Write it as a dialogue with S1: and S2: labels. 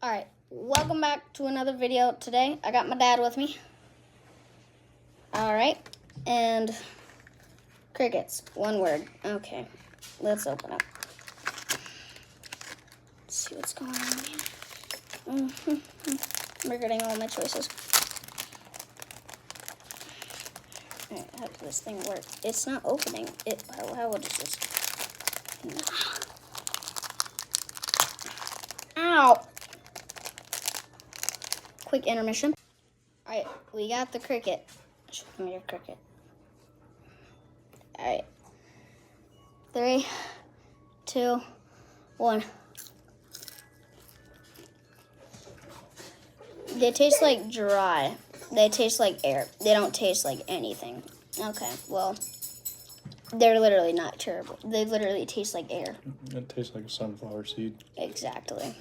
S1: Alright, welcome back to another video. Today, I got my dad with me. Alright, and crickets, one word. Okay, let's open up. Let's see what's going on here. I'm regretting all my choices. Alright, how does this thing work? It's not opening. How is this? Ow! Quick intermission. Alright, we got the cricket. Show me your cricket. Alright. 3, 2, 1. They taste like dry. They taste like air. They don't taste like anything. Okay, well, they're literally not terrible. They literally taste like air.
S2: It tastes like a sunflower seed.
S1: Exactly.